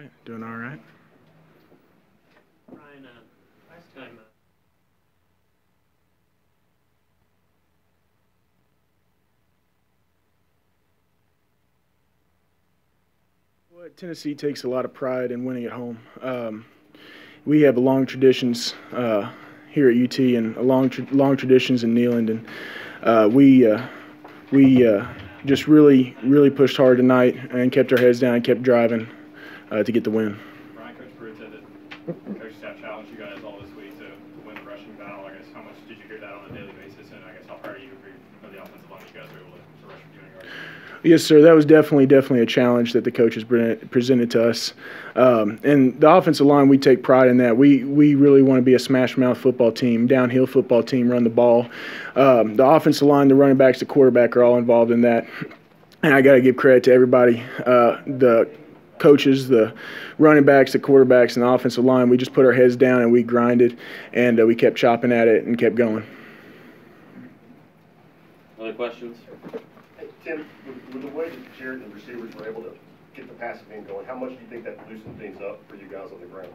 right, doing all right. Ryan, last time. Well, Tennessee takes a lot of pride in winning at home. We have long traditions here at UT and long traditions in Neyland, and we just really pushed hard tonight and kept our heads down and kept driving to get the win. Ryan, Coach Pruitt said that coach staff challenged you guys all this week to win the rushing battle. I guess how much did you hear that on a daily basis, and I guess how proud are you for the offensive line you guys were able to rush for 200 yards? Yes, sir. That was definitely a challenge that the coaches presented to us. And the offensive line, we take pride in that. We really want to be a smash-mouth football team, downhill football team, run the ball. The offensive line, the running backs, the quarterback are all involved in that. And I got to give credit to everybody, the coaches, the running backs, the quarterbacks, and the offensive line. We just put our heads down and we grinded, and we kept chopping at it and kept going. Other questions? Hey, Tim, with the way that Jarrett and the receivers were able to get the passing game going, how much do you think that loosened things up for you guys on the ground?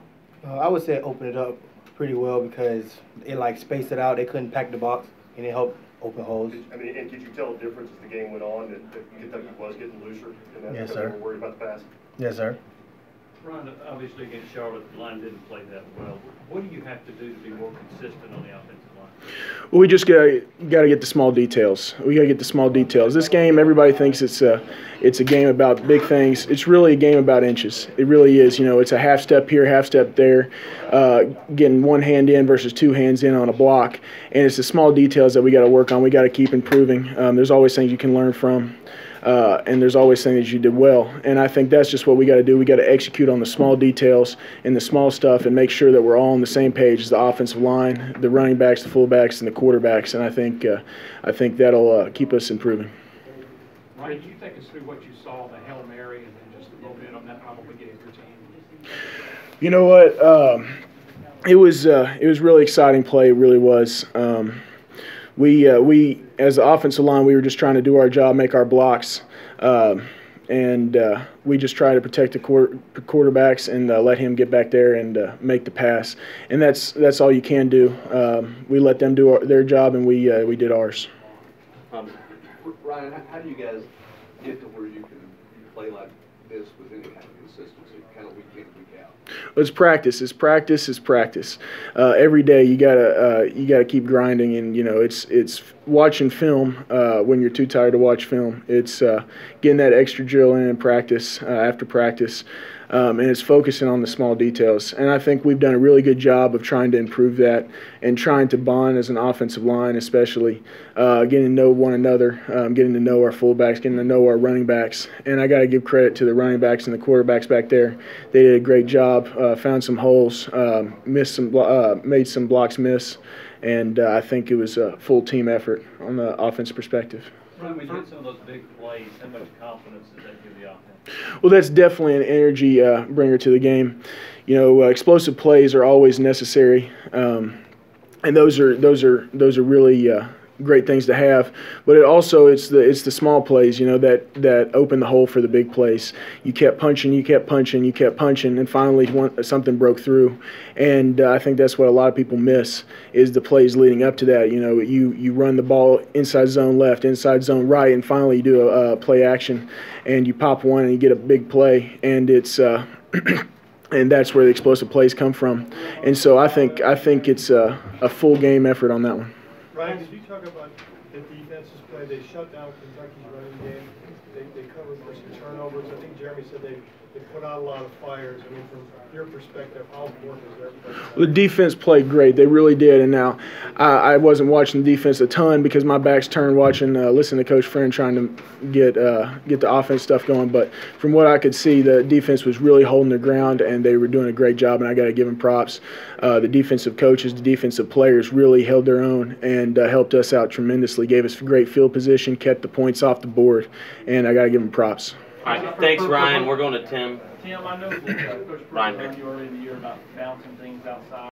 I would say it opened it up pretty well because it spaced it out. They couldn't pack the box, and it helped open holes. I mean, and could you tell a difference as the game went on that Kentucky was getting looser? And that Yes, because sir. they were worried about the pass? Yes, sir. Ron, obviously against Charlotte, the line didn't play that well. What do you have to do to be more consistent on the offensive line? Well, we just got to get the small details. We got to get the small details. This game, everybody thinks it's a game about big things. It's really a game about inches. It really is. You know, it's a half step here, half step there, getting one hand in versus two hands in on a block. And it's the small details that we got to work on. We got to keep improving. There's always things you can learn from. And there's always things that you did well. And I think that's just what we got to do. We got to execute on the small details and the small stuff and make sure that we're all on the same page as the offensive line, the running backs, the fullbacks, and the quarterbacks. And I think that'll keep us improving. Ryan, can you take us through what you saw, the Hail Mary, and then just a little bit on that probably gave your team? You know what? It was really exciting play. It really was. We as the offensive line, we were just trying to do our job, make our blocks, and we just try to protect the quarterbacks and let him get back there and make the pass. And that's all you can do. We let them do their job, and we did ours. Ryan, how do you guys get to where you can play like this with any kind of consistency, kind of week in, week out? It's practice. It's practice. It's practice. Every day you gotta keep grinding, and you know it's watching film when you're too tired to watch film. It's getting that extra drill in practice after practice, and it's focusing on the small details. And I think we've done a really good job of trying to improve that and trying to bond as an offensive line, especially getting to know one another, getting to know our fullbacks, getting to know our running backs. And I got to give credit to the running backs and the quarterbacks back there. They did a great job, found some holes, made some blocks miss, and I think it was a full team effort on the offense perspective. Ryan, when you hit some of those big plays, how much confidence does that give the offense? Well, that's definitely an energy bringer to the game. You know, explosive plays are always necessary, and those are really great things to have. But it's the small plays, you know, that open the hole for the big plays. You kept punching, and finally something broke through. And I think that's what a lot of people miss is the plays leading up to that. You know, you run the ball inside zone left, inside zone right, and finally you do a play action, and you pop one and you get a big play, and it's and that's where the explosive plays come from. And so I think it's a full game effort on that one. Ryan, did you talk about the defense's play? They shut down Kentucky's running game. They covered for some turnovers. I think Jeremy said they put out a lot of fires. I mean, from your perspective, how important is that? The defense played great. They really did. And now I wasn't watching the defense a ton because my back's turned listening to Coach Friend trying to get the offense stuff going. But from what I could see, the defense was really holding their ground, and they were doing a great job, and I got to give them props. The defensive coaches, the defensive players really held their own and helped us out tremendously, gave us great field position, kept the points off the board, and I got to give them props. All right, thanks, Ryan. We're going to Tim. Tim, I know that Coach Pruitt told you earlier in the year about bouncing things outside.